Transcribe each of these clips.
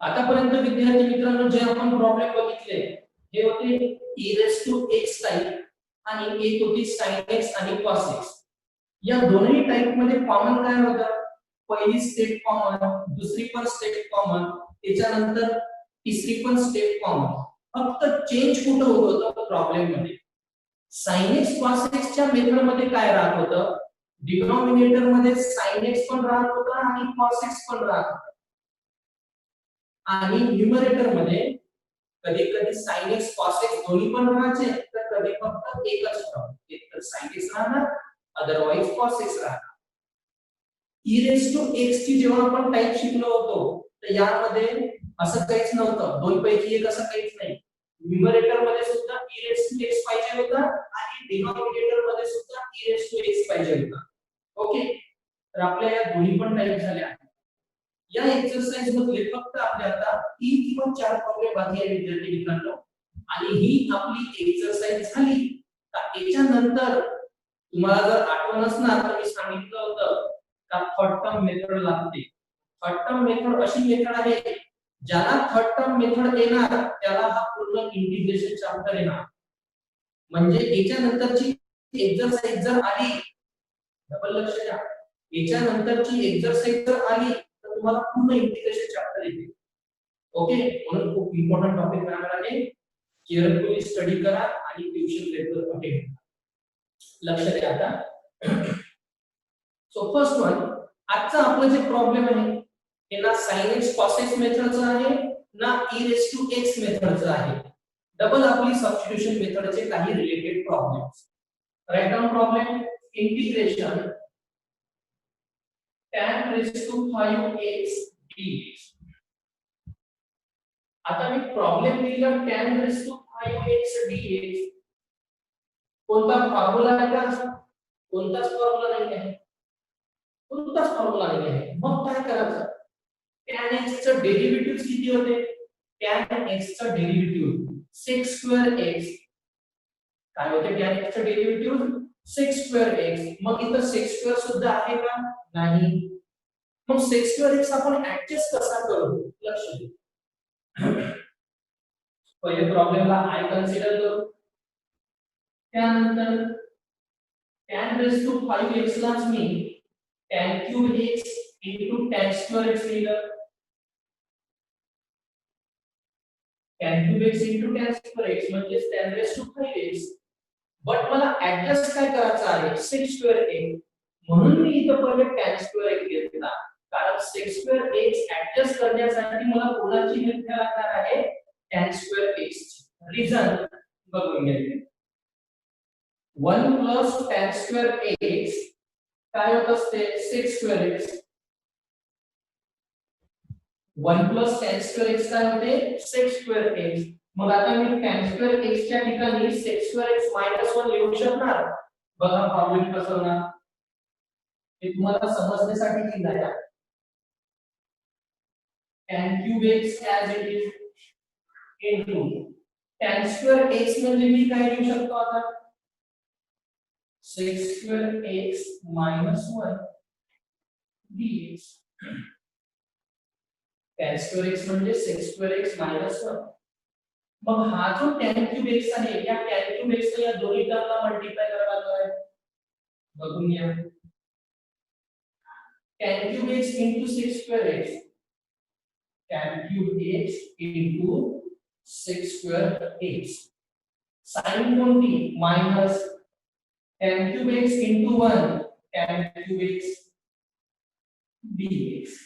आतापर्यंत विद्यार्थी मित्रांनो जे आपण प्रॉब्लेम बघितले हे होते e⁻x टाइप आणि एक होती sin x आणि cos x. या दोन्ही टाइप मध्ये कॉमन काय होतं? पहिली स्टेप कॉमन, दुसरी पण स्टेप कॉमन, त्याच्यानंतर तिसरी पण स्टेप कॉमन. फक्त चेंज कुठं होत होतं प्रॉब्लेम मध्ये? sin x cos x च्या मेथड मध्ये काय राहत होतं? डिनॉमिनेटर मध्ये sin x पण राहत होता आणि cos x पण राहत होता. आणि न्यूमरेटर मध्ये कधी कधी sin x cos x दोन्ही पण राहायचे, तर कधी फक्त एकच टर्म, एक तर sin x राहणार अदरवाइज cos x राहणार. e⁻x ची जेव्हा आपण टाइप शिकलो होतो तर यामध्ये असं काहीच नव्हतं, दोन पैकी एक असं काहीच नाही. न्यूमरेटर मध्ये सुद्धा e⁻x पाहिजे होता आणि डिनॉमिनेटर मध्ये सुद्धा e⁻x पाहिजे होता. ओके, तर आपल्या या दोन्ही पण टाइप झाल्या. या एक्सरसाइज मध्ये फक्त आपल्या आता 3 किंवा 4 प्रॉब्लेम बाकी आहे विद्यार्थी मित्रांनो, आणि ही आपली एक्सरसाइज झाली तर याच्यानंतर तुम्हाला जर आठवण असणार तर मी सांगितलं होतं का थर्ड टर्म मेथड लागते. थर्ड टर्म मेथड अशी मेथड आहे ज्याला थर्ड टर्म मेथड येणार त्याला हा पूर्ण इंटिग्रेशन चॅप्टर येणार. म्हणजे याच्यानंतरची एक्सरसाइज जर आली, डबल लक्ष द्या, याच्यानंतरची एक्सरसाइज जर आली तर तुम्हाला पूर्ण इंटिग्रेशन चॅप्टर येते. ओके, म्हणून खूप इम्पॉर्टंट टॉपिक राहणार आहे. केअरफुली स्टडी करा आणि ट्युशन रेग्युलर अटेंड करा. लक्ष द्या आता. सो फर्स्ट वन, आजचा आपला जे प्रॉब्लेम आहे हे ना sin x cos x मेथडचा आहे ना e⁻x मेथडचा आहे. डबल आपली सबस्टिट्यूशन मेथडचे काही related problems. Write down problem, integration tan raised to 5x dx. आता मी प्रॉब्लेम दिला tan raised to 5x dx. कोणता फॉर्म्युला आहे का? कोणताच फॉर्म्युला नाही आहे. कोणताच फॉर्म्युला नाही आहे. मग काय करायचं? tan x चं डेरिव्हेटिव्ह किती होते? tan x चं डेरिव्हेटिव्ह sec²x. काय होते tan x चं डेरिव्हेटिव्ह? sec²x. मग इथं sec² सुद्धा आहे का? नाही. मग sec²x आपण ऍडजस्ट कसा करू? लक्ष द्या. पहिले प्रॉब्लेमला I कन्सिडर करू, त्यानंतर tan raised to 5x लाच मी tan³ x into tan² x लिहिलं. tan³ x into tan² x म्हणजे tan raised to 5x. But मला ऍडजस्ट काय करायचं आहे? sec²x. म्हणून मी इथं पहिले tan² x घेतला, कारण sec²x ऍडजस्ट करण्यासाठी मला कोणाची हेल्प घ्यावी लागणार आहे? tan² x. रिझन बघून घ्या. 1 plus tan² x काय होत असते? sec² x. 1 plus tan² x काय होते? sec² x. मग आता मी tan² x च्या ठिकाणी sec² x - 1 लिहू शकणार. बघा प्रॉब्लेम कसा होणार हे तुम्हाला समजण्यासाठी लिहिलं आहे. tan³ x as it is into tan² x म्हणजे मी काय लिहू शकतो आता? sec² x - 1 dx. tan² x म्हणजे sec² x - 1. मग हा जो tan³ x आहे या tan³ x ला या दोन्ही टर्मला मल्टिप्लाय करायला आहे. बघून घ्या. tan³ x into sec² x. tan³ x into sec² x. sin कोणती? Minus tan³ x into 1 tan³ x dx.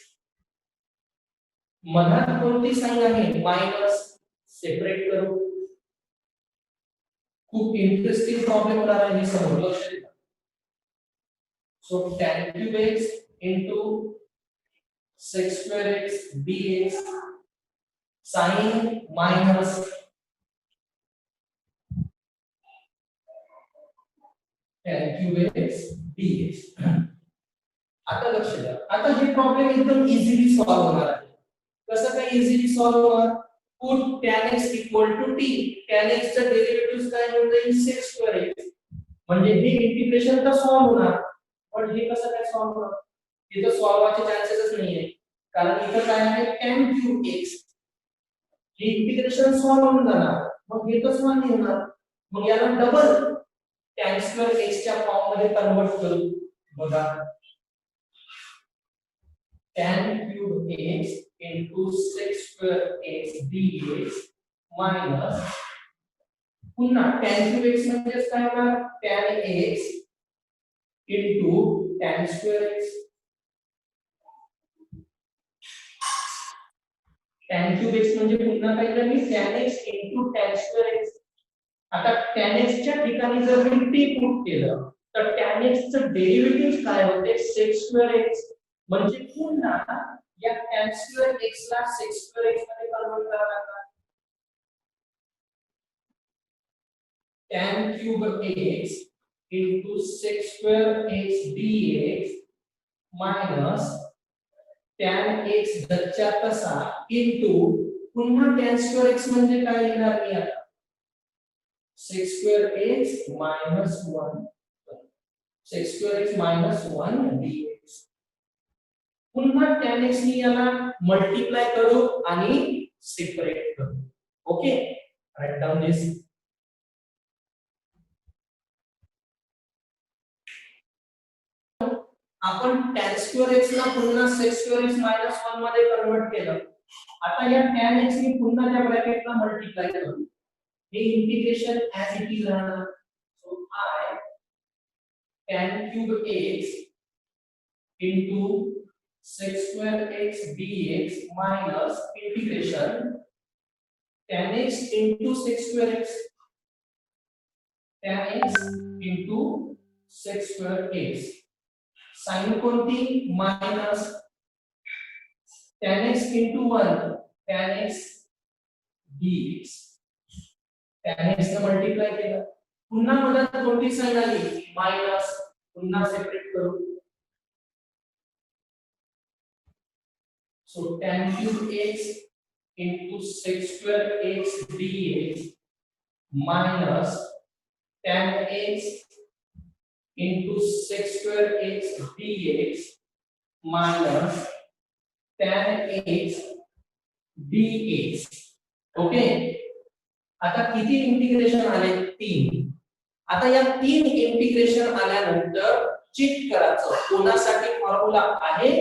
मधात कोणती साइन आहे? मायनस. सेपरेट करू. खूप इंटरेस्टिंग प्रॉब्लेम होणार आहे, समोर लक्ष द्या. So tan³ x into sec² x dx sin minus tan³ x dx. आता लक्ष द्या. आता हे प्रॉब्लेम एकदम इझिली सॉल्व्ह होणार आहे. कसं काय इझिली सॉल्व्ह होणार? Put tan x equal to t. tan x चा डेरिव्हेटिव्ह काय होऊन जाईल? sec² x. म्हणजे हे इंटिग्रेशन तर सॉल्व्ह होणार, पण हे कसं काय सॉल्व्ह होणार? इथं सॉल्व्ह व्हायचे चान्सेसच नाहीये, कारण इथं काय आहे? tan³ x. हे इंटिग्रेशन सॉल्व्ह होऊन जाणार, मग हे कसं मान येणार, मग याला डबल tan स्क्वेअर x च्या फॉर्म मध्ये कन्वर्ट करू. बघा tan cube x into sec square x dx minus पुन्हा tan क्यूब x म्हणजे काय होणार, tan x into tan square x. tan cube x म्हणजे पुन्हा काय झाली, tan x into tan square x. आता tan x च्या ठिकाणी जर मी t पुट केलं तर tan x चं डेरिव्हेटिव्ह काय होते, sec square x. म्हणजे पुन्हा या tan square x ला sec square x मध्ये कन्वर्ट करावं लागणार. tan cube x into sec square x dx minus tan x दरच्या तसा into पुन्हा tan square x म्हणजे काय लिहिणार मी आता, sec square x minus 1 sec square x minus 1 dx. पुन्हा tan x नी याला मल्टिप्लाय करू आणि सेपरेट करू. ओके, राइट डाउन दिस. आपण tan स्क्वेअर x ला पुन्हा sec स्क्वेअर x minus 1 मध्ये कन्वर्ट केलं. आता या tan x नी पुन्हा त्या ब्रॅकेटला मल्टिप्लाय करू. हे इंटिग्रेशन ऍज इट इज राहणार. So I tan cube x into sec square x dx minus integration tan x into sec square x, tan x into sec square x. Sine कोणती, minus tan x into 1 tan x dx. tan x ने multiply केलं, पुन्हा मधात कोणती sign आली, minus, पुन्हा separate करू. So tan cube x into sec square x dx minus tan x into sec square x dx minus tan x dx. Okay, आता किती इंटिग्रेशन आले, 3. आता या 3 इंटिग्रेशन आल्यानंतर चेक करायचं कोणासाठी फॉर्म्युला आहे,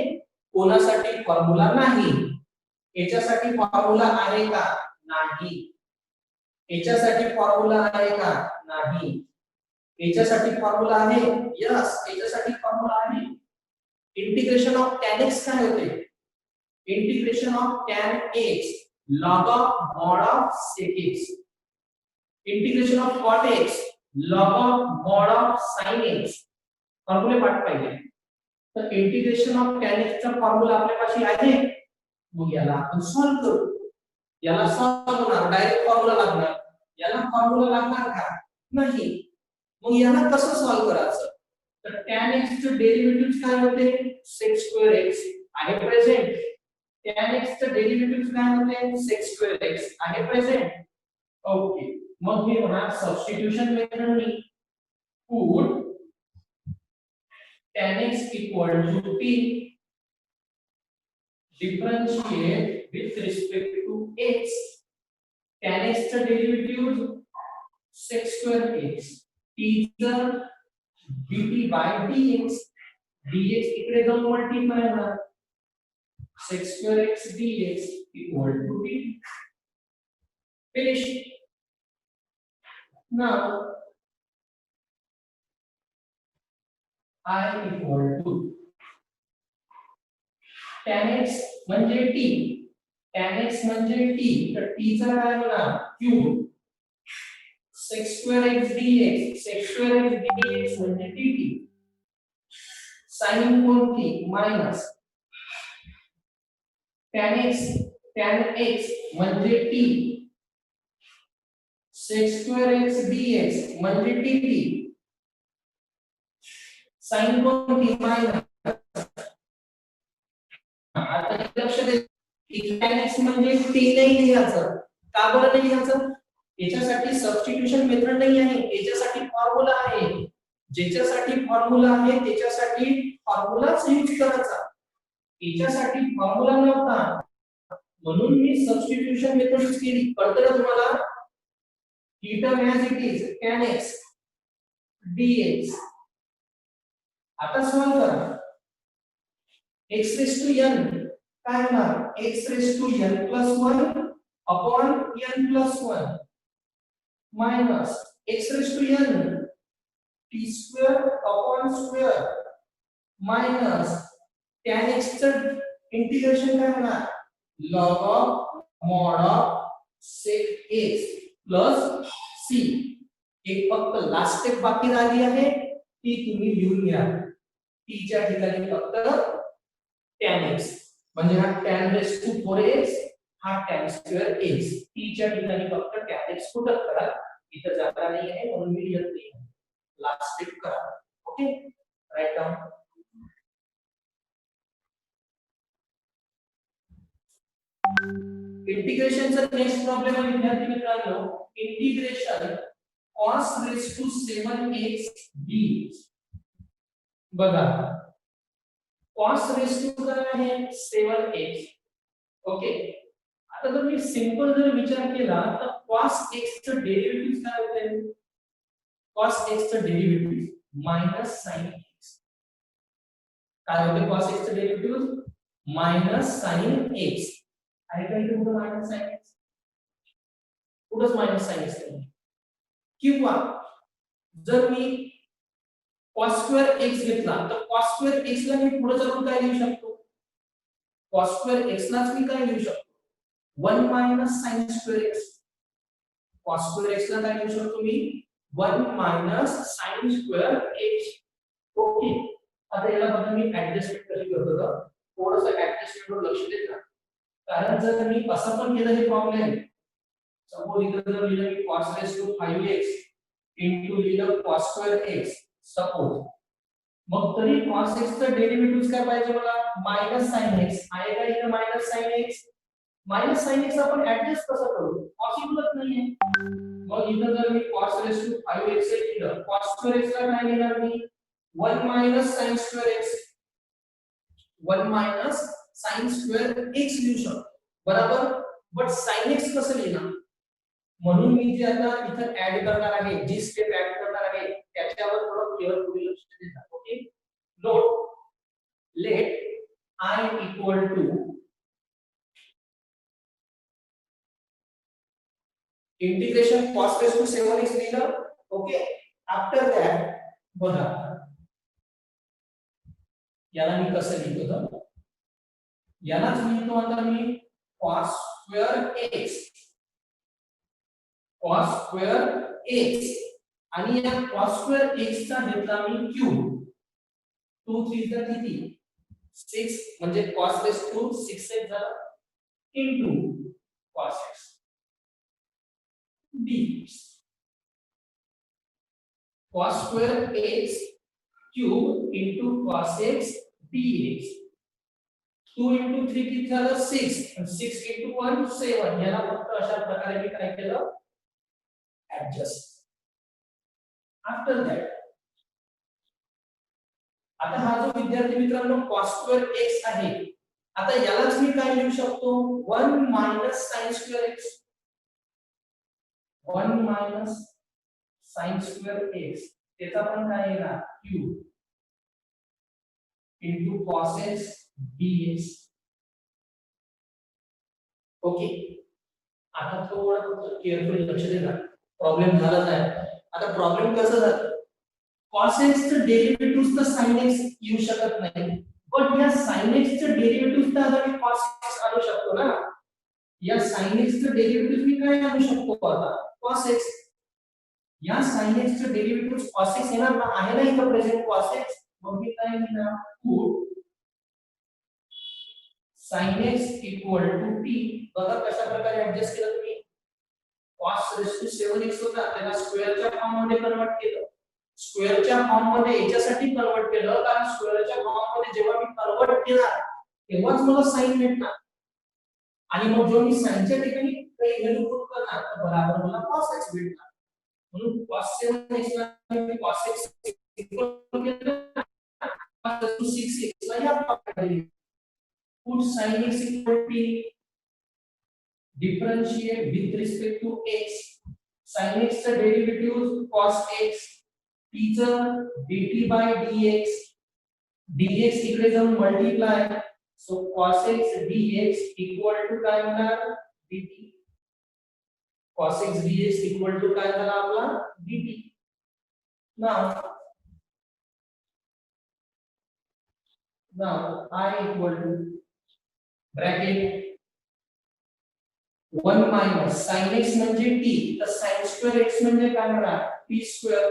कोणासाठी फॉर्म्युला नाही. याच्यासाठी फॉर्म्युला आहे का, नाही. याच्यासाठी फॉर्म्युला आहे का, नाही. याच्यासाठी फॉर्म्युला आहे, यस. याच्यासाठी फॉर्म्युला आहे. इंटिग्रेशन ऑफ tan x काय होते, integration of tan x log of mod of sec x. Integration of cot x log of mod of sin x. फॉर्म्युले पाठ पाहिजे. तर इंटिग्रेशन ऑफ tan x चा formula आपल्यापाशी आहे, मग याला आपण सॉल्व करू. याला सॉल्व होणार, डायरेक्ट फॉर्म्युला लागणार. याला फॉर्म्युला लागणार का, नाही. मग याला कसं सॉल्व करायचं, तर tan x चे डेरिव्हेटिव्ह काय होते, sec square x आहे प्रेझेंट. tan x चे डेरिव्हेटिव्ह काय होते, sec square x आहे प्रेझेंट. ओके, मग हे होणार सबस्टिट्यूशन मेथडनी. Put tan x equal to t, differentiate with respect to x. tan x चा derivative sec square x, t चा dt by dx. dx इकडे जाऊन मल्टिप्लाय होणार, sec square x dx equal to t. Finish. Now I equal to tan x म्हणजे t, tan x म्हणजे t, तर t चा काय होणार, cube. sec square x dx, sec square x dx म्हणजे dt. साइन कोणती, minus. tan x म्हणजे t, sec square x dx म्हणजे dt. साइन कोणती, माइनस. आता लक्ष दे, tan x म्हणजे t नाही लिहायचं. का बरं नाही लिहायचं, याच्यासाठी सबस्टिट्यूशन मेथड नाही आहे, याच्यासाठी फॉर्म्युला आहे. ज्याच्यासाठी फॉर्म्युला आहे त्याच्यासाठी फॉर्म्युलाच यूज करायचा. याच्यासाठी फॉर्म्युला नव्हता, म्हणून मी सबस्टिट्यूशन मेथड यूज केली. कळतं का तुम्हाला? ही term as it is tan x dx. आता सॉल्व करा. x रेस टू n काय होणार? x raise to n plus 1 upon n plus 1 minus x raise to n t square upon square minus tan x चं integration काय होणार? log of mod of sec x प्लस c. एक फक्त last step बाकी राहिली आहे, ती तुम्ही लिहून घ्या. t च्या ठिकाणी फक्त tan x म्हणजे हा tan रेस टू 4x, हा tan स्क्वेअर x. t च्या ठिकाणी फक्त tan x पुट करा. इथं जागा नाही आहे म्हणून मी लिहत नाही. लास्ट स्टेप करा. Okay, right down. इंटिग्रेशनचा नेक्स्ट प्रॉब्लेम आहे विद्यार्थी मित्रांनो. Integration cos raise to 7x d. बघा, cos रेस टू काय आहे? 7x. ओके, आता जर मी सिंपल जर विचार केला तर cos x चं डेरिव्हेटिव्ह काय होते? cos x चं डेरिव्हेटिव्ह मायनस sin x. काय होते cos x चं डेरिव्हेटिव्ह? Minus sin x. आहे का इथे कुठं मायनस sin x? कुठंच मायनस sin x नाही. किंवा जर मी cos स्क्वेअर x घेतला तर cos स्क्वेअर x ला मी पुढे जाऊन काय लिहू शकतो? cos स्क्वेअर x लाच मी काय लिहू शकतो? 1 minus sin square x. cos square x ला काय लिहू शकतो मी? 1 minus sin square x. Okay, आता याला बघा मी ऍडजस्टमेंट कशी करतो तर थोडंसं ऍडजस्टमेंटवर लक्ष देत राहा. कारण जर मी असं पण केलं हे प्रॉब्लेम, सपोज इथं जर लिहिलं की cos raise to 5x into लिहिलं cos स्क्वेअर x सपोज, मग तरी cos x चं डेरिव्हेटिव्ह काय पाहिजे मला? Minus sin x. आहे का इथं minus sin x? Minus sin x आपण ऍडजस्ट कसं करू? पॉसिबलच नाहीये. मग इथं जर मी cos रेस टू 5x लिहिलं, cos स्क्वेअर x ला काय लिहिणार मी? 1 minus sin square x. 1 minus sin square x लिहू शकतो, बरोबर. बट sin x कसं लिहिणार? म्हणून मी जे आता इथं ऍड करणार आहे, जी स्टेप ऍड करणार आहे त्याच्यावर थोडं केअरफुली लक्ष देता. Okay, note let I equal to integration cos raise to 7x लिहिलं. ओके, आफ्टर दॅट बघा याला मी कसं लिहितो तर यालाच लिहितो आता मी cos square x. cos square x आणि या cos स्क्वेअर x चा घेतला मी क्यूब. 2 3 चा किती? 6 म्हणजे cos रेस टू 6x झाला into cos x d. cos square x cube into cos x dx. 2 into 3 किती झालं? 6. 6 into 1 7. याला फक्त अशा प्रकारे मी काय केलं? ऍडजस्ट. आफ्टर दॅट आता हा जो विद्यार्थी मित्रांनो cos स्क्वेअर x आहे, आता यालाच मी काय लिहू शकतो? 1 minus sin square x. 1 minus sin square x त्याचा पण काय येणार? Cube into cos x dx. Okay, आता थोडं केअरफुली लक्ष द्या. प्रॉब्लेम झालाच आहे. आता प्रॉब्लेम कसं झालं? cos x चं डेरिव्हेटिव्ह तर sin x येऊ शकत नाही, पण या sin x चं डेरिव्हेटिव्ह तर आता मी cos x आणू शकतो ना. या sin x चं डेरिव्हेटिव्ह मी काय आणू शकतो आता? cos x. या sin x चं डेरिव्हेटिव्ह cos x येणार ना, आहे ना इथं प्रेझेंट cos x. मग मी काय लिहिणार? Put sin x equal to t. बघा कशा प्रकारे ऍडजस्ट केलं तुम्ही. cos रेस टू 7x होता त्याला स्क्वेअरच्या फॉर्म मध्ये कन्वर्ट केलं. स्क्वेअरच्या फॉर्म मध्ये याच्यासाठी कन्वर्ट केलं कारण स्क्वेअरच्या फॉर्म मध्ये जेव्हा मी कन्वर्ट केला तेव्हाच मला sin भेटणार. आणि मग जेव्हा मी sin च्या ठिकाणी काही व्हॅल्यू पुट करणार तर बरोबर मला cos x भेटणार. म्हणून cos 7x ला मी cos x इक्वल केलं cos 6x ला या प्रकारे put sin x equal to t. differentiate with respect to x. Sin x चा डेरिव्हेटिव्ह cos x, t चा dt by dx, dx इकडे जाऊन multiply, so cos x dx equal to काय होणार dt. cos x dx equal to काय झाला आपला dt. now I equal to bracket 1 minus sin x म्हणजे t, तर sin square x म्हणजे काय होणार t square.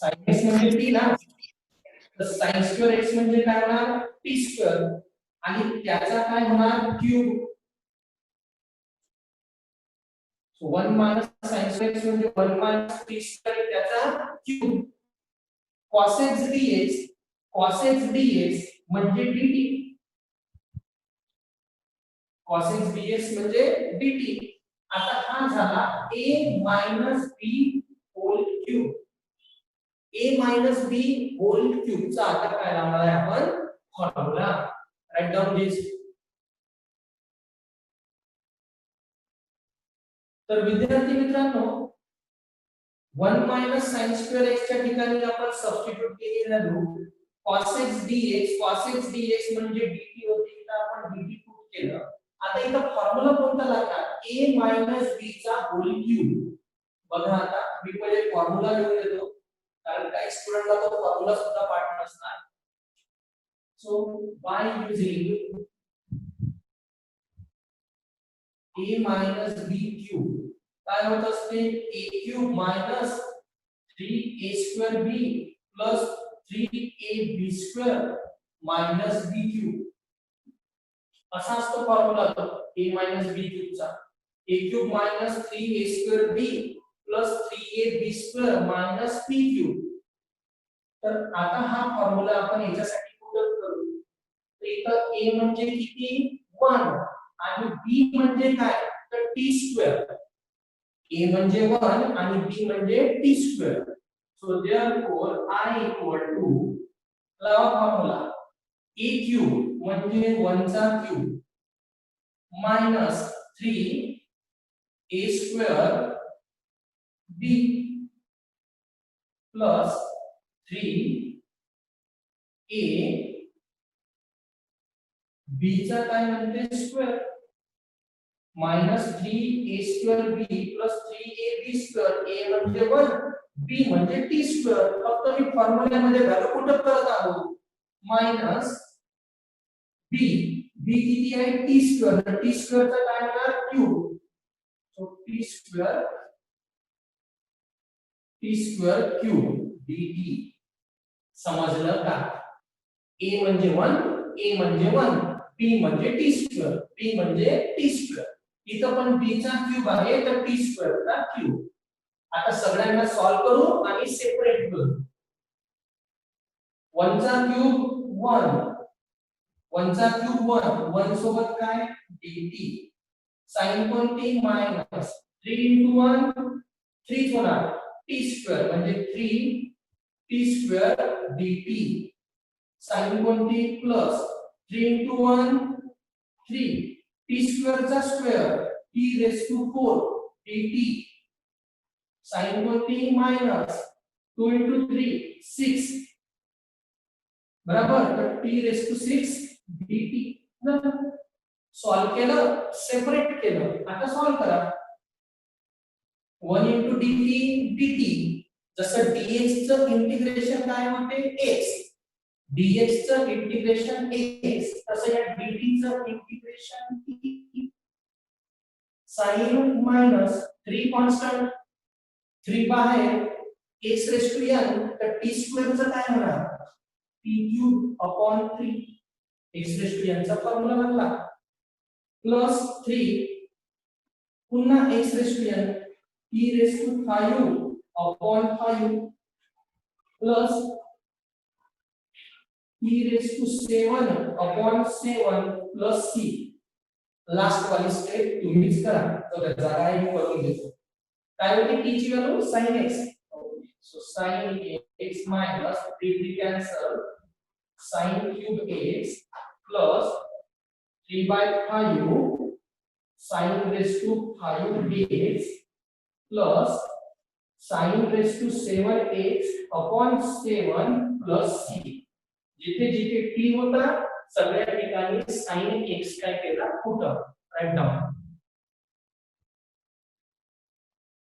sin x म्हणजे t ना, तर sin square x म्हणजे काय होणार t square, आणि त्याचा काय होणार cube. So 1 minus sin square x म्हणजे 1 minus t square, त्याचा क्यूब. cos x dx म्हणजे dt. cos x dx म्हणजे dt. आता हा झाला a minus b whole cube. a minus b whole cube चा आता काय लावणार आहे आपण फॉर्म्युला. राइट डाउन दिस. तर विद्यार्थी मित्रांनो 1 minus sin square x च्या ठिकाणी आपण सबस्टिट्यूट केलेला रूट cos x dx म्हणजे dt होते, तर आपण dt पुट केलं. आता इथं फॉर्म्युला कोणता लागणार a minus b चा होल क्यूब. बघा आता मी पहिले फॉर्म्युला लिहून देतो, कारण काही स्टुडंटला तो फॉर्म्युला सुद्धा पाठ नसणार. So by using a minus b cube काय होत असते a cube minus 3a square b plus 3ab square minus b cube. असा असतो formula a minus b cube चा. a cube minus 3a square b plus 3ab square minus b cube. तर आता हा formula आपण याच्यासाठी पुट करू. तर इथं a म्हणजे किती 1 आणि b म्हणजे काय तर t स्क्वेअर. a म्हणजे 1 आणि b म्हणजे t square. So therefore I equal to लावा फॉर्म्युला a क्यूब म्हणजे 1 चा cube minus 3a square b plus 3a b चा काय म्हणते square minus 3a square b plus 3ab square. a म्हणजे 1 b म्हणजे t स्क्वेअर. फक्त मी फॉर्म्युल्यामध्ये व्हॅल्यू पुट करत आहोत. मायनस b किती आहे t स्क्वेअर, तर t स्क्वेअर चा काय होणार cube. So t square cube dt. समजलं का? a म्हणजे 1 b म्हणजे t स्क्वेअर, b म्हणजे t स्क्वेअर. इथं पण b चा क्यूब आहे तर t स्क्वेअर चा क्यूब. आता सगळ्यांना सॉल्व करू आणि सेपरेट करू. 1 चा क्यूब 1 चा क्यूब 1 सोबत काय dt. sin कोणती मायनस 3 into 1 3 होणार t स्क्वेअर म्हणजे 3t स्क्वेअर dt. sin कोणती प्लस 3 into 1 3 t स्क्वेअर चा square t raised to 4 dt. sin कोणती मायनस 2 into 3 6 बराबर, तर t raised to 6 dt. Solve केलं सेपरेट केलं. आता सॉल्व करा. 1 into dt जसं dx चं इंटिग्रेशन काय होते x, dx चं इंटिग्रेशन x, तसं या dt चं इंटिग्रेशन sin मायनस 3 कॉन्स्टंट 3 बाहेर x रेज टू n, तर t स्क्वेअर चं काय होणार t cube upon 3 x raise to n चा फॉर्म्युला बनला. प्लस 3 पुन्हा x raise to n t raise to 5 upon 5 plus t raise to 7 upon 7 plus c. Last वाली step तुम्हीच करा, तर जागा आहे मी करून देतो. काय होती t ची value sin x. So sin x minus 3 cancel sin cube x plus 3 by 5 sin raised to 5x plus sin raised to 7x upon 7 plus c. जिथे जिथे t होता सगळ्या ठिकाणी sin x काय केला पुट राईट डाउन.